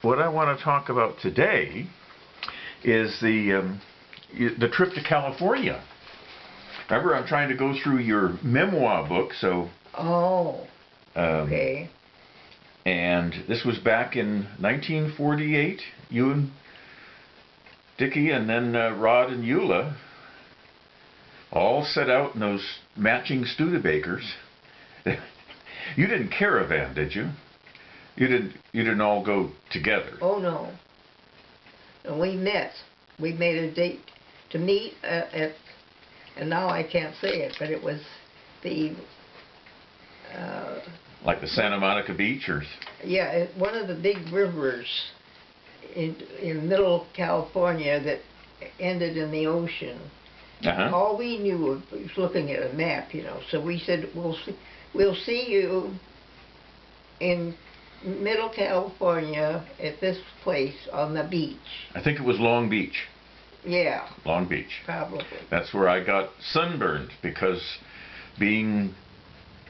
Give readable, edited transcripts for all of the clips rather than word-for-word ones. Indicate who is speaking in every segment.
Speaker 1: what I want to talk about today is the trip to California. Remember, I'm trying to go through your memoir book, so...
Speaker 2: Oh, okay.
Speaker 1: And this was back in 1948. You and Dickie and then Rod and Eula all set out in those matching Studebakers. You didn't caravan, did you? You didn't all go together.
Speaker 2: Oh no. And we met. We made a date to meet at, and now I can't say it, but it was the
Speaker 1: like the Santa Monica Beach, or?
Speaker 2: Yeah, one of the big rivers in middle California that ended in the ocean. All we knew was looking at a map, you know. So we said, we'll see you in middle California at this place on the beach.
Speaker 1: I think it was Long Beach.
Speaker 2: Yeah.
Speaker 1: Long Beach.
Speaker 2: Probably.
Speaker 1: That's where I got sunburned, because being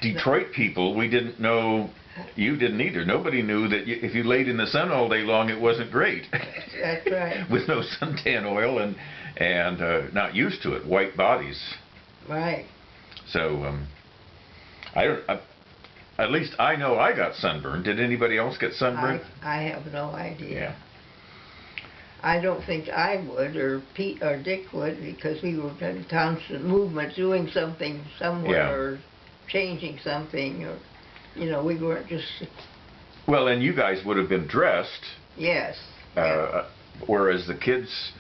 Speaker 1: Detroit people, we didn't know, you didn't either. Nobody knew that if you laid in the sun all day long, it wasn't great.
Speaker 2: That's right.
Speaker 1: With no suntan oil and not used to it, white bodies.
Speaker 2: Right.
Speaker 1: So at least I know I got sunburned. Did anybody else get sunburned?
Speaker 2: I have no idea.
Speaker 1: Yeah.
Speaker 2: I don't think I would, or Pete or Dick would, because we were in constant movement, doing something somewhere, or changing something, or, you know, we weren't just...
Speaker 1: Well, and you guys would have been dressed.
Speaker 2: Yes.
Speaker 1: Whereas the kids,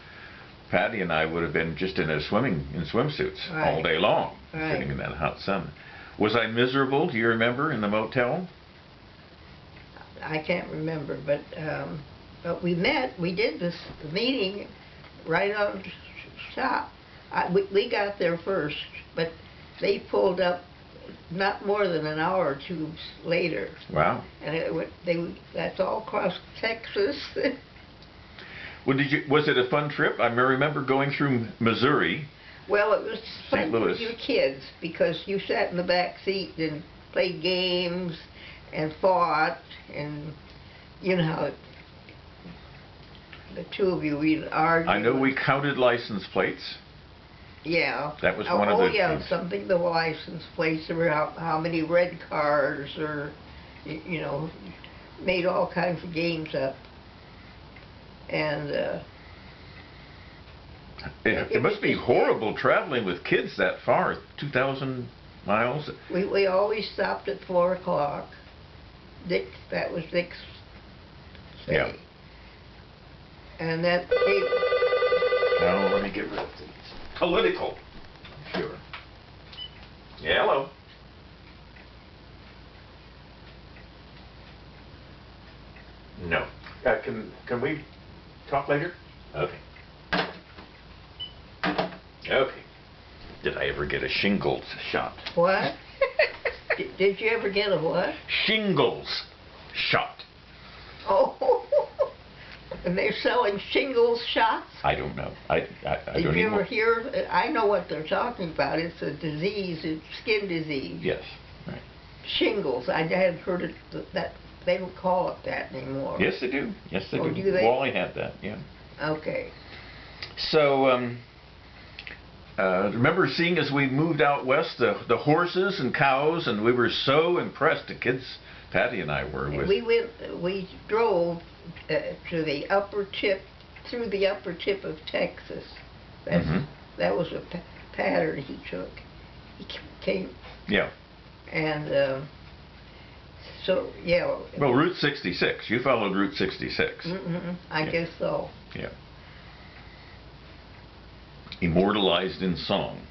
Speaker 1: Patty and I, would have been just in swimsuits all day long, sitting in that hot sun. Was I miserable, do you remember, in the motel?
Speaker 2: I can't remember, but we met. We did this meeting right on stop. We got there first, but they pulled up not more than an hour or two later.
Speaker 1: Wow.
Speaker 2: And that's all across Texas.
Speaker 1: Well, was it a fun trip? I remember going through Missouri.
Speaker 2: Well, it was fun for you kids, because you sat in the back seat and played games and fought, and you know how the two of you would argue.
Speaker 1: I know we counted license plates.
Speaker 2: Yeah.
Speaker 1: That was one of the...
Speaker 2: Oh, yeah, something, the license plates, or how many red cars, or, you know, made all kinds of games up. And...
Speaker 1: it must be horrible traveling with kids that far, 2,000 miles.
Speaker 2: We always stopped at 4 o'clock. That was Dick's say.
Speaker 1: Yeah.
Speaker 2: And that...
Speaker 1: Now, let me get rid of these. Political. Sure. Yeah, hello. No. Can we talk later? Okay. Okay. Did I ever get a shingles shot?
Speaker 2: What? Did you ever get a what?
Speaker 1: Shingles shot.
Speaker 2: Oh. And they're selling shingles shots?
Speaker 1: I don't know. I don't
Speaker 2: Did you ever
Speaker 1: know.
Speaker 2: hear? I know what they're talking about. It's a disease. It's skin disease.
Speaker 1: Yes. Right.
Speaker 2: Shingles. I hadn't heard it. That they don't call it that anymore.
Speaker 1: Yes, they do. Yes, they do.
Speaker 2: Do they?
Speaker 1: Wally had that. Yeah.
Speaker 2: Okay.
Speaker 1: So, remember seeing as we moved out west the horses and cows, and we were so impressed. The kids, Patty and I were with.
Speaker 2: We drove to the upper tip, through the upper tip of Texas. That was a pattern he took. He came.
Speaker 1: Yeah.
Speaker 2: And so, yeah.
Speaker 1: Well, Route 66. You followed Route 66.
Speaker 2: I guess so.
Speaker 1: Yeah. Immortalized in song.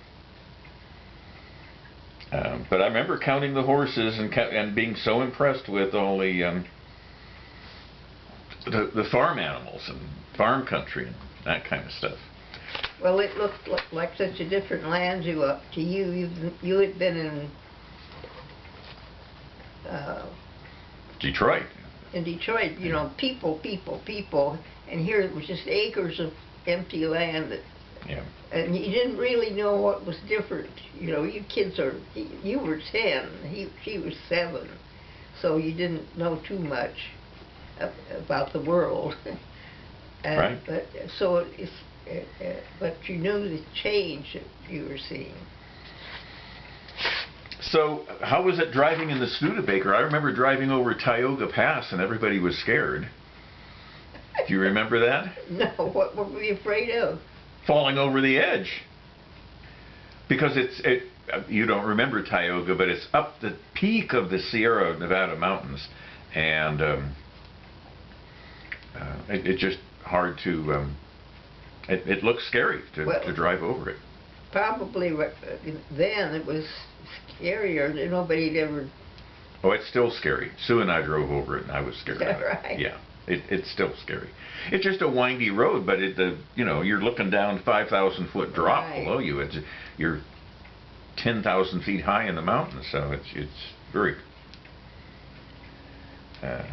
Speaker 1: But I remember counting the horses and being so impressed with all the farm animals and farm country and that kind of stuff.
Speaker 2: Well, it looked like such a different land to you. You had been in
Speaker 1: Detroit.
Speaker 2: In Detroit, you know, people, and here it was just acres of empty land. And you didn't really know what was different. You know, you kids you were 10, she was 7, so you didn't know too much. about the world.
Speaker 1: Right.
Speaker 2: But so it's, but you knew the change that you were seeing.
Speaker 1: So how was it driving in the Studebaker? I remember driving over Tioga Pass and everybody was scared. Do you remember that?
Speaker 2: No, what were we afraid of?
Speaker 1: Falling over the edge. Because you don't remember Tioga, but it's up the peak of the Sierra Nevada mountains, and it's just hard to. It looks scary to drive over it.
Speaker 2: Probably then it was scarier. Nobody had ever.
Speaker 1: Oh, it's still scary. Sue and I drove over it, and I was scared.
Speaker 2: Is that right?
Speaker 1: Yeah, it's still scary. It's just a windy road, but you're looking down 5,000-foot drop
Speaker 2: Right.
Speaker 1: below you. You're 10,000 feet high in the mountains, so it's very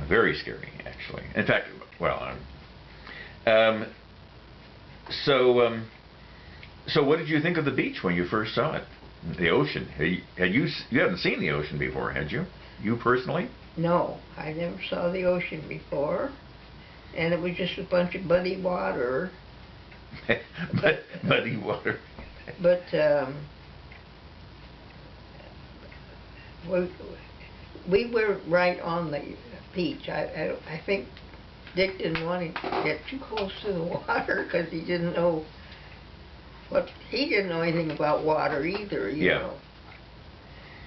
Speaker 1: very scary, actually. In fact, well, so what did you think of the beach when you first saw it? The ocean. You haven't seen the ocean before, had you? You personally?
Speaker 2: No, I never saw the ocean before, and it was just a bunch of muddy water.
Speaker 1: Muddy water.
Speaker 2: But we were right on the beach. I think Dick didn't want to get too close to the water because he didn't know he didn't know anything about water either. You know.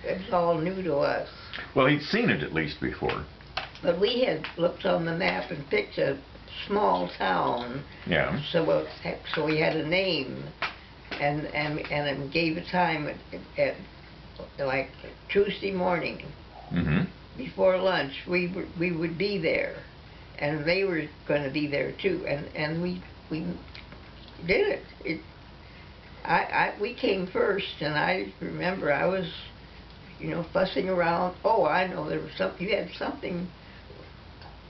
Speaker 2: It was all new to us.
Speaker 1: Well, he'd seen it at least before.
Speaker 2: But we had looked on the map and picked a small town.
Speaker 1: Yeah.
Speaker 2: So we had a name, and gave a time at like Tuesday morning.
Speaker 1: Mm-hmm.
Speaker 2: Before lunch, we would be there, and they were going to be there too, and we did it. We came first, and I remember I was, fussing around. Oh, I know there was something. You had something.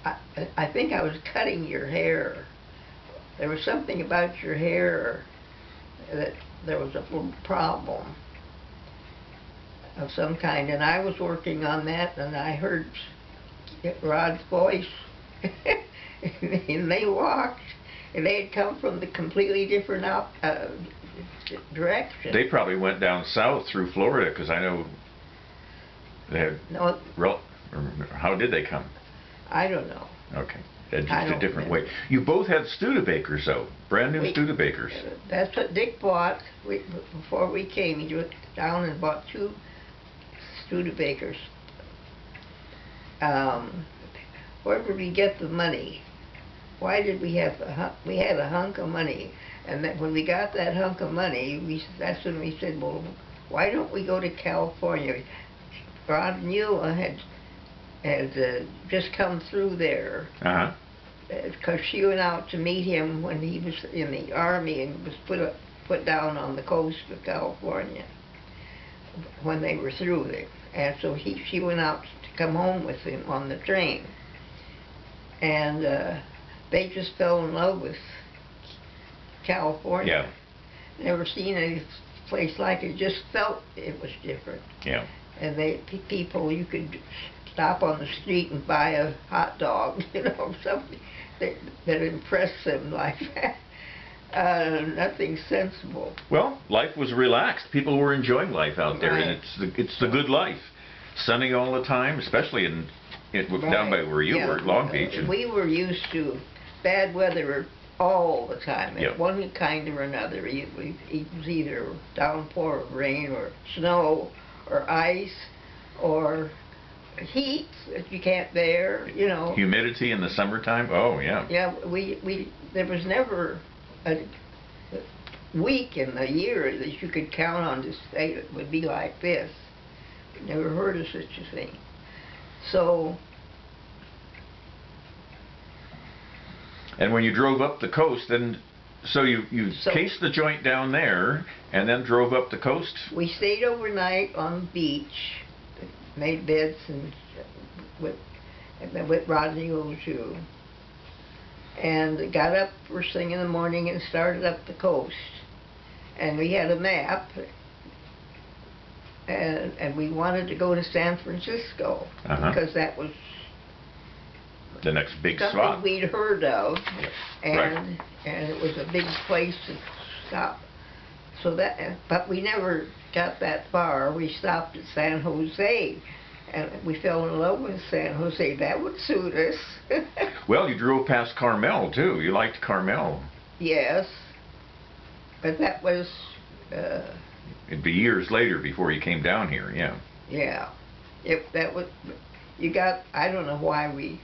Speaker 2: I think I was cutting your hair. There was something about your hair that there was a little problem of some kind, and I was working on that, and I heard Rod's voice, and they walked, and they had come from the completely different direction.
Speaker 1: They probably went down south through Florida, because I know they had.
Speaker 2: No.
Speaker 1: How did they come?
Speaker 2: I don't know.
Speaker 1: Okay. Just a different way. You both had Studebakers, though. Brand new Studebakers.
Speaker 2: That's what Dick bought. Before we came, he went down and bought 2 Studebakers. Where did we get the money? Why did we have we had a hunk of money, and that when we got that hunk of money, that's when we said, well, why don't we go to California? Rod and Eula had just come through there.
Speaker 1: Uh-huh.
Speaker 2: Because she went out to meet him when he was in the Army and was put down on the coast of California when they were through there. And so she went out to come home with him on the train. And they just fell in love with California.
Speaker 1: Yeah.
Speaker 2: Never seen any place like it. Just felt it was different.
Speaker 1: Yeah.
Speaker 2: And people, you could stop on the street and buy a hot dog, something that impressed them like that. Nothing sensible.
Speaker 1: Well, life was relaxed. People were enjoying life out there,
Speaker 2: Right.
Speaker 1: and it's the good life. Sunny all the time, especially down by where you were, Long Beach.
Speaker 2: We were used to bad weather all the time,
Speaker 1: Yep.
Speaker 2: one kind or another. It was either downpour of rain or snow or ice or heat that you can't bear,
Speaker 1: Humidity in the summertime. Oh yeah.
Speaker 2: Yeah, there was never a week in the year that you could count on to say it would be like this. Never heard of such a thing. So.
Speaker 1: And when you drove up the coast, then so you cased the joint down there, and then drove up the coast.
Speaker 2: We stayed overnight on the beach, made beds and with Rod and Eula too, and got up first thing in the morning and started up the coast. And we had a map, and we wanted to go to San Francisco,
Speaker 1: Uh-huh.
Speaker 2: because that was
Speaker 1: the next big
Speaker 2: something
Speaker 1: spot.
Speaker 2: we'd heard of,
Speaker 1: Yeah.
Speaker 2: and it was a big place to stop. So that, but we never got that far. We stopped at San Jose, and we fell in love with San Jose. That would suit us.
Speaker 1: Well, you drove past Carmel too. You liked Carmel.
Speaker 2: Yes, but that was.
Speaker 1: It'd be years later before you came down here. Yeah.
Speaker 2: Yeah, that was. You got. I don't know why we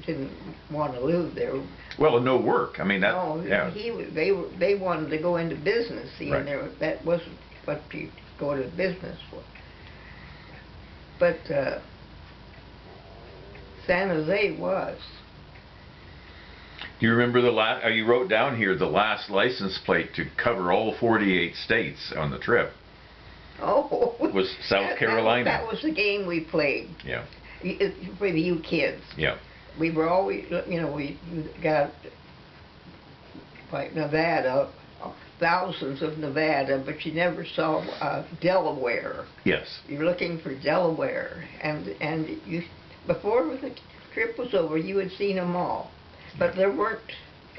Speaker 2: didn't want to live there.
Speaker 1: Well, no work. I mean that.
Speaker 2: No,
Speaker 1: yeah.
Speaker 2: they wanted to go into business. See,
Speaker 1: Right.
Speaker 2: and that wasn't what you go to business for. But San Jose was.
Speaker 1: Do you remember the last? You wrote down here the last license plate to cover all 48 states on the trip.
Speaker 2: Oh.
Speaker 1: Was South Carolina.
Speaker 2: That was the game we played.
Speaker 1: Yeah.
Speaker 2: For you kids.
Speaker 1: Yeah.
Speaker 2: We were always, we got like Nevada, thousands of Nevada, but you never saw Delaware.
Speaker 1: Yes.
Speaker 2: You're looking for Delaware, and you before the trip was over, you had seen them all, but there weren't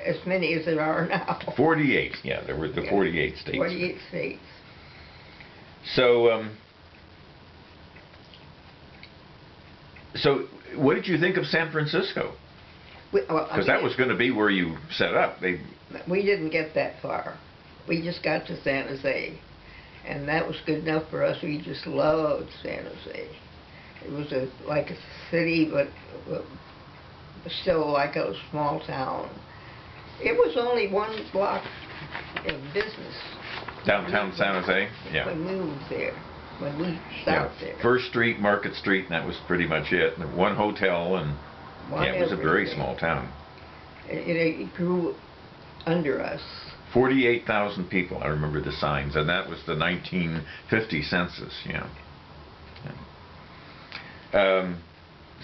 Speaker 2: as many as there are now.
Speaker 1: 48. Yeah, there were the 48 states.
Speaker 2: 48 states.
Speaker 1: So, so what did you think of San Francisco? Because that was going to be where you set up.
Speaker 2: We didn't get that far. We just got to San Jose, and that was good enough for us. We just loved San Jose. It was like a city, but still like a small town. It was only one block of business.
Speaker 1: Downtown San Jose? Yeah.
Speaker 2: When we moved there, when we stopped there.
Speaker 1: First Street, Market Street, and that was pretty much it. And one hotel, and it was a very small town.
Speaker 2: It grew under us.
Speaker 1: 48,000 people, I remember the signs, and that was the 1950 census, yeah.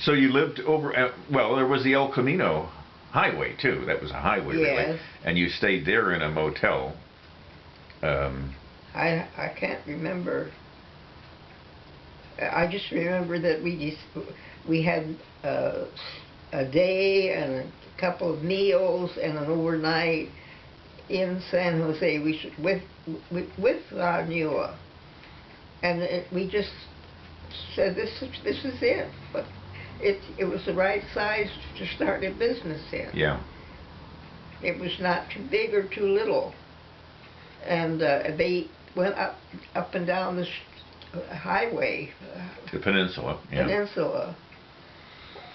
Speaker 1: So you lived over, well, there was the El Camino highway, too. That was a highway, really. And you stayed there in a motel.
Speaker 2: I can't remember. I just remember that we had a day and a couple of meals and an overnight in San Jose. With Nua, and we just said this is it. But it was the right size to start a business in.
Speaker 1: Yeah. It
Speaker 2: was not too big or too little. And they went up and down this highway.
Speaker 1: The peninsula. Yeah.
Speaker 2: Peninsula.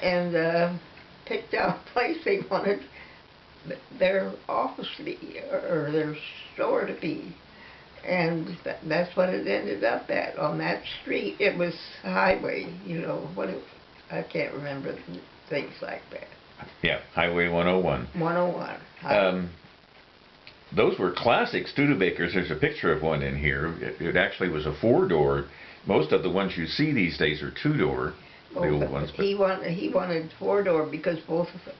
Speaker 2: And picked out a place they wanted their office to be, or their store to be. And that's what it ended up at, on that street. It was a highway, I can't remember things like that.
Speaker 1: Yeah, Highway 101.
Speaker 2: 101.
Speaker 1: Those were classic Studebakers. There's a picture of one in here. It actually was a 4-door. Most of the ones you see these days are 2-door. The old ones.
Speaker 2: But he wanted 4-door because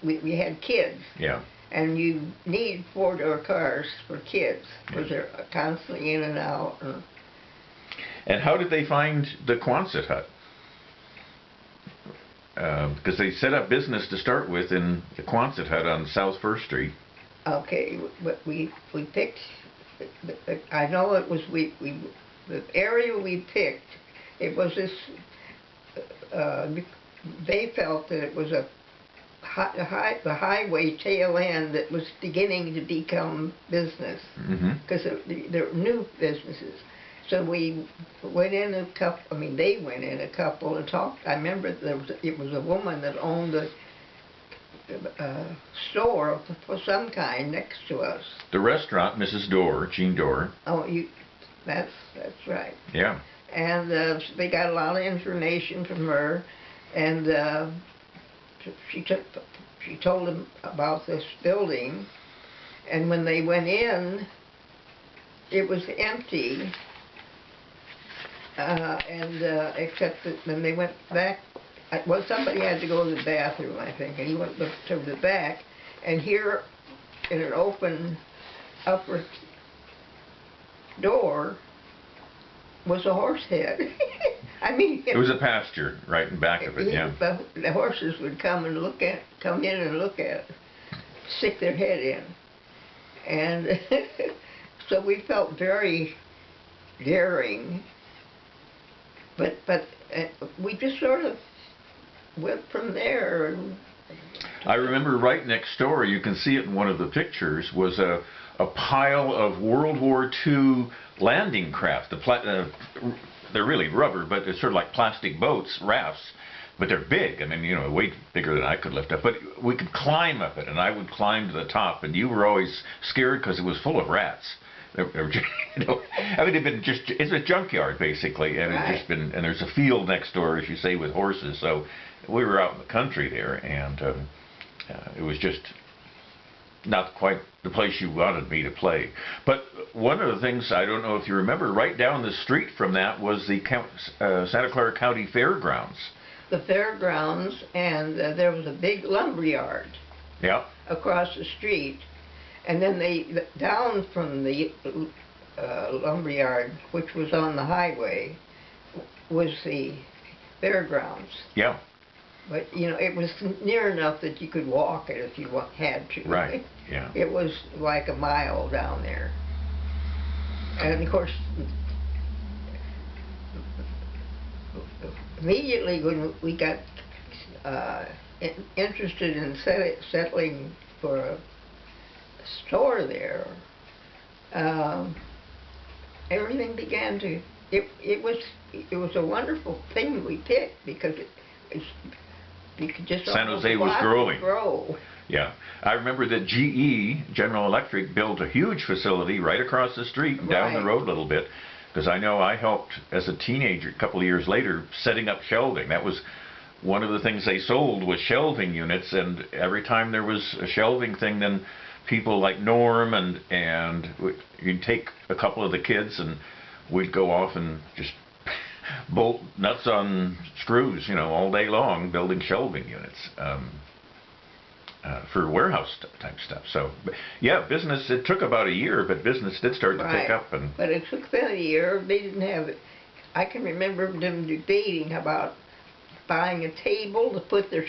Speaker 2: we had kids.
Speaker 1: Yeah.
Speaker 2: And you need 4-door cars for kids because they're constantly in and out.
Speaker 1: And how did they find the Quonset hut? Because they set up business to start with in the Quonset hut on South 1st Street.
Speaker 2: Okay, but we picked. I know it was the area we picked. It was this. They felt that it was the highway tail end that was beginning to become business because there were new businesses. So we went in a couple. I mean, they went in a couple and talked. I remember it was a woman that owned the store for some kind next to us.
Speaker 1: The restaurant, Mrs. Dorr, Jean Dorr.
Speaker 2: Oh, that's right.
Speaker 1: Yeah.
Speaker 2: And they got a lot of information from her, and she told them about this building, and when they went in, it was empty. Except that when they went back, somebody had to go to the bathroom, I think, and he went to the back, and here, in an open upper door, was a horse head. I mean,
Speaker 1: it was a pasture right in back of it. Yeah.
Speaker 2: The horses would come in and look at it, stick their head in, and so we felt very daring. But we just sort of went from there.
Speaker 1: I remember right next door, you can see it in one of the pictures, was a pile of World War II landing craft. They're really rubber, but they're sort of like plastic boats, rafts, but they're big. I mean, you know, way bigger than I could lift up. But we could climb up it, and I would climb to the top, and you were always scared because it was full of rats. They were, you know, I mean, it's a junkyard basically, and
Speaker 2: right.
Speaker 1: It's just been, and there's a field next door, as you say, with horses. So we were out in the country there, and it was just not quite the place you wanted me to play. But one of the things, I don't know if you remember, right down the street from that was the Santa Clara County Fairgrounds.
Speaker 2: The fairgrounds, and there was a big lumber yard.
Speaker 1: Yeah. Across
Speaker 2: the street. And then down from the lumberyard, which was on the highway, was the fairgrounds.
Speaker 1: Yeah.
Speaker 2: But, you know, it was near enough that you could walk it if you had to.
Speaker 1: Right, yeah.
Speaker 2: It was like a mile down there. And, of course, immediately when we got interested in settling for a store there, everything began to, it was a wonderful thing we picked, because you could just
Speaker 1: San Jose was growing.
Speaker 2: Grow.
Speaker 1: Yeah, I remember that GE, General Electric, built a huge facility right across the street and down the road a little bit, because I know I helped as a teenager a couple of years later setting up shelving. That was one of the things they sold, was shelving units, and every time there was a shelving thing, then people like Norm and you'd take a couple of the kids and we'd go off and just bolt nuts on screws, you know, all day long, building shelving units for warehouse type stuff. So, yeah, business, it took about a year, but business did start to pick up.
Speaker 2: But it took them a year. They didn't have it. I can remember them debating about buying a table to put their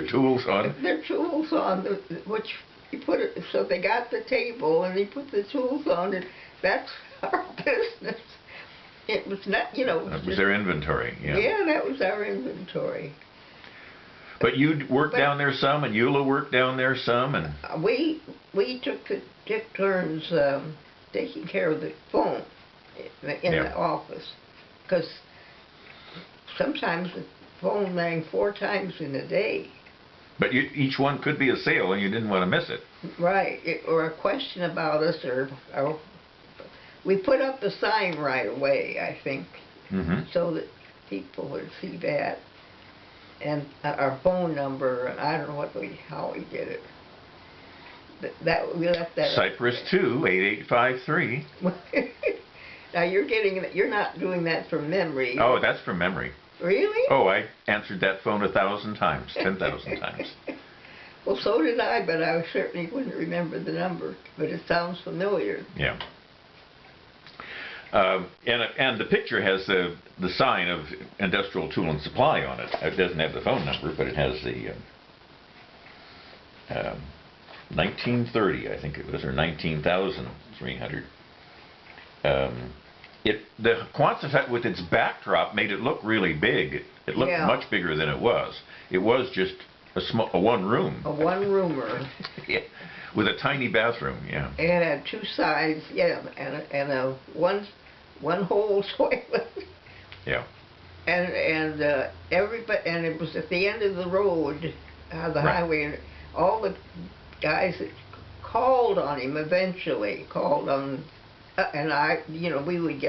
Speaker 1: tools on.
Speaker 2: Their tools on, which you put it, so they got the table and they put the tools on it. That's our business. It was not, you know.
Speaker 1: That was their inventory, yeah.
Speaker 2: Yeah, that was our inventory.
Speaker 1: But you worked down there some, and Eula worked down there some, and
Speaker 2: we took turns taking care of the phone in the office, because sometimes the phone rang 4 times in a day.
Speaker 1: But each one could be a sale, and you didn't want to miss it.
Speaker 2: Right, or a question about us, or we put up the sign right away, I think, so that people would see that, and our phone number, and I don't know how we did it. We left that.
Speaker 1: Cypress 2 8853.
Speaker 2: Now you're not doing that from memory.
Speaker 1: Oh, that's from memory.
Speaker 2: Really?
Speaker 1: Oh, I answered that phone 1,000 times, 10,000 times.
Speaker 2: Well, so did I, but I certainly wouldn't remember the number. But it sounds familiar.
Speaker 1: Yeah. And the picture has the sign of Industrial Tool and Supply on it. It doesn't have the phone number, but it has the 1930, I think it was, or 19,300. The Quonset with its backdrop made it look really big. It looked much bigger than it was. It was just a one room.
Speaker 2: A one roomer.
Speaker 1: Yeah, with a tiny bathroom. Yeah.
Speaker 2: And had 2 sides. Yeah, and a one whole toilet.
Speaker 1: Yeah.
Speaker 2: And everybody, and it was at the end of the road, the highway, and all the guys that called on him eventually called on. And we would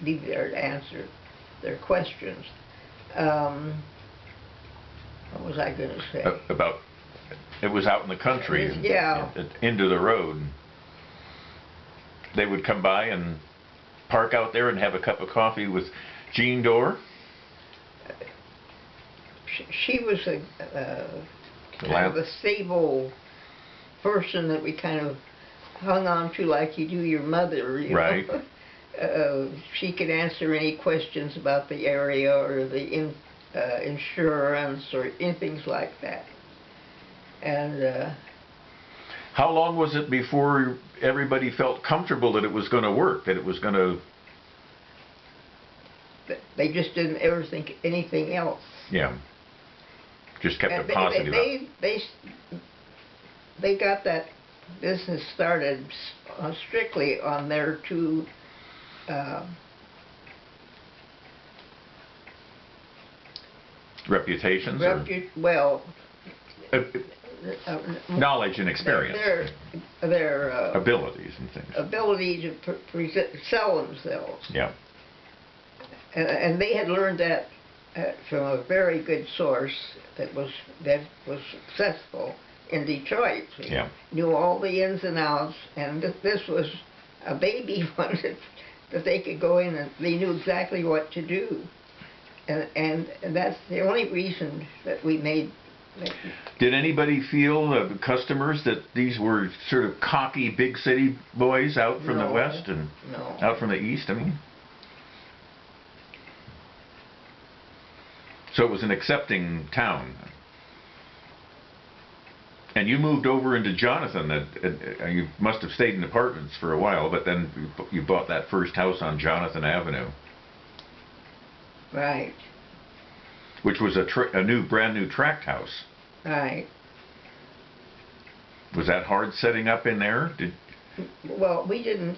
Speaker 2: be there to answer their questions. What was I going to say?
Speaker 1: It was out in the country. Into the road. They would come by and park out there and have a cup of coffee with Jean Dorr.
Speaker 2: She was a kind of a stable person that we kind of hung on to like you do your mother, you
Speaker 1: know?
Speaker 2: she could answer any questions about the area or the insurance or things like that. And
Speaker 1: how long was it before everybody felt comfortable that it was going to work, that it was going to...
Speaker 2: They just didn't ever think anything else.
Speaker 1: Yeah. Just kept it positive.
Speaker 2: They got that business started strictly on their two
Speaker 1: reputations?
Speaker 2: Well...
Speaker 1: knowledge and experience.
Speaker 2: Their
Speaker 1: abilities and things.
Speaker 2: Ability to sell themselves.
Speaker 1: Yeah.
Speaker 2: And they had learned that from a very good source that was successful in Detroit.
Speaker 1: Yeah.
Speaker 2: Knew all the ins and outs, and this was a baby one that they could go in and they knew exactly what to do. And that's the only reason that we made.
Speaker 1: Did anybody feel, customers, that these were sort of cocky big city boys out from the west and out from the east? I mean, so it was an accepting town. And you moved over into Jonathan. You must have stayed in apartments for a while, but then you bought that first house on Jonathan Avenue.
Speaker 2: Right.
Speaker 1: Which was a brand new tract house.
Speaker 2: Right.
Speaker 1: Was that hard setting up in there?
Speaker 2: Well, we didn't.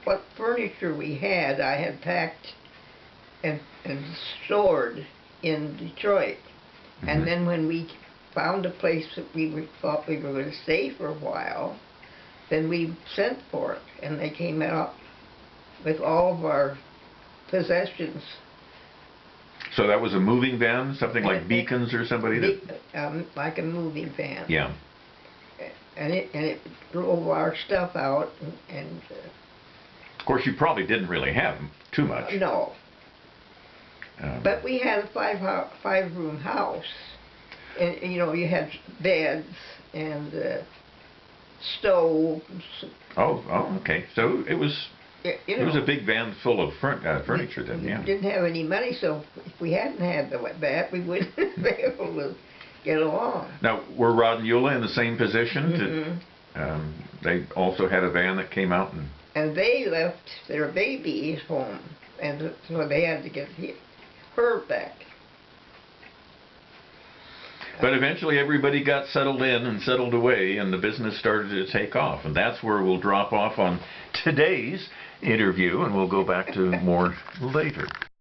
Speaker 2: What furniture we had, I had packed and stored in Detroit. Mm-hmm. And then when we found a place that we thought we were going to stay for a while, then we sent for it, and they came out with all of our possessions. So
Speaker 1: that was a moving van, something like Beacons or somebody?
Speaker 2: Like a moving van.
Speaker 1: Yeah.
Speaker 2: And it drove our stuff out, and
Speaker 1: of course, you probably didn't really have too much.
Speaker 2: No. But we had a five-room house, and you know, you had beds and stoves.
Speaker 1: Oh, okay. So it was. It was a big van full of furniture then, yeah.
Speaker 2: We didn't have any money, so if we hadn't had that, we wouldn't be able to get along.
Speaker 1: Now, were Rod and Eula in the same position?
Speaker 2: Mm-hmm.
Speaker 1: They also had a van that came out and...
Speaker 2: And they left their babies home, and so they had to get her back.
Speaker 1: But eventually everybody got settled in and settled away, and the business started to take off. And that's where we'll drop off on today's interview, and we'll go back to more later.